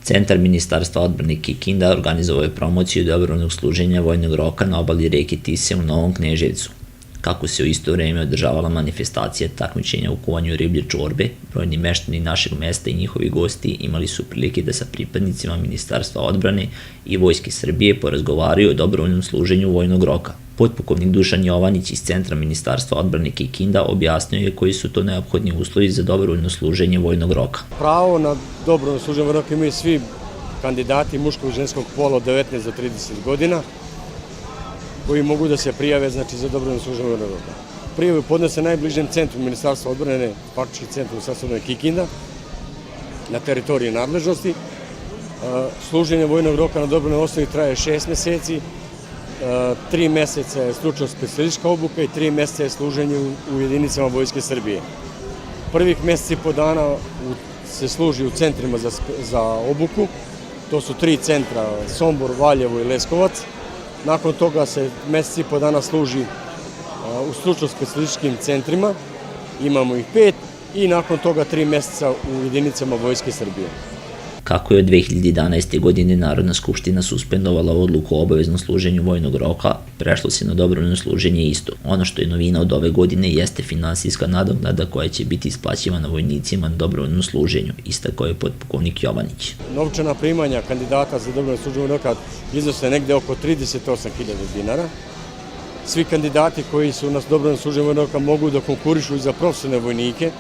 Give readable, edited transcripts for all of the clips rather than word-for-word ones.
Centar Ministarstva odbrane Kikinda organizovao je promociju dobrovoljnog služenja vojnog roka na obali reke Tise u Novom Kneževcu. Kako se u isto vreme održavala manifestacija takmičenja u kuvanju riblje čorbe, brojni meštani našeg mesta i njihovi gosti imali su prilike da sa pripadnicima Ministarstva odbrane i Vojske Srbije porazgovaraju o dobrovoljnom služenju vojnog roka. Potpukovnik Dušan Jovanić iz Centra Ministarstva odbrane Kikinda objasnio je koji su to neophodni uslovi za dobrovoljno služenje vojnog roka. Pravo na dobrovoljno služenje vojnog roka imaju svi kandidati muškog i ženskog pola od 19 do 30 godina koji mogu da se prijave za dobrovoljno služenje vojnog roka. Prijavu podnose najbližem centru Ministarstva odbrane, faktički centru Ministarstva odbrane Kikinda, na teritoriji nadležnosti. Služenje vojnog roka na dobrovoljnoj osnovi traje 6 meseci, 3 meseca je stručno-specijalistička obuka i 3 meseca je služenje u jedinicama Vojske Srbije. Prvih meseci i po dana se služi u centrima za obuku, to su 3 centra, Sombor, Valjevo i Leskovac. Nakon toga se meseci i po dana služi u stručno-specijalističkim centrima, imamo ih 5, i nakon toga 3 meseca u jedinicama Vojske Srbije. Kako je od 2011. godine Narodna skupština suspendovala odluku o obaveznom služenju vojnog roka, prešlo se na dobrovoljno služenje isto. Ono što je novina od ove godine jeste finansijska nadoknada koja će biti isplaćivana vojnicima na dobrovoljnom služenju, istakao je potpukovnik Jovanić. Novčana primanja kandidata za dobrovoljno služenje vojnog roka iznose negde oko 38.000 dinara. Svi kandidati koji su na dobrovoljnom služenju vojnog roka mogu da konkurišu i za profesionalne vojnike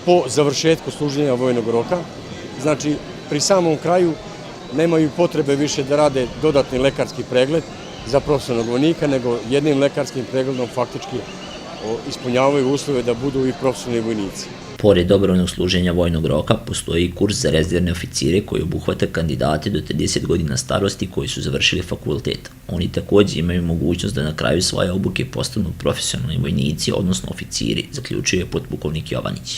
po završetku služenja vojnog roka. Znači, pri samom kraju nemaju potrebe više da rade dodatni lekarski pregled za profesionalnog vojnika, nego jednim lekarskim pregledom faktički ispunjavaju uslove da budu i profesionalni vojnici. Pored dobrovoljnog služenja vojnog roka, postoji i kurs za rezervne oficire koji obuhvata kandidate do 30 godina starosti koji su završili fakultet. Oni takođe imaju mogućnost da na kraju svoje obuke postanu profesionalni vojnici, odnosno oficiri, zaključuje potpukovnik Jovanić.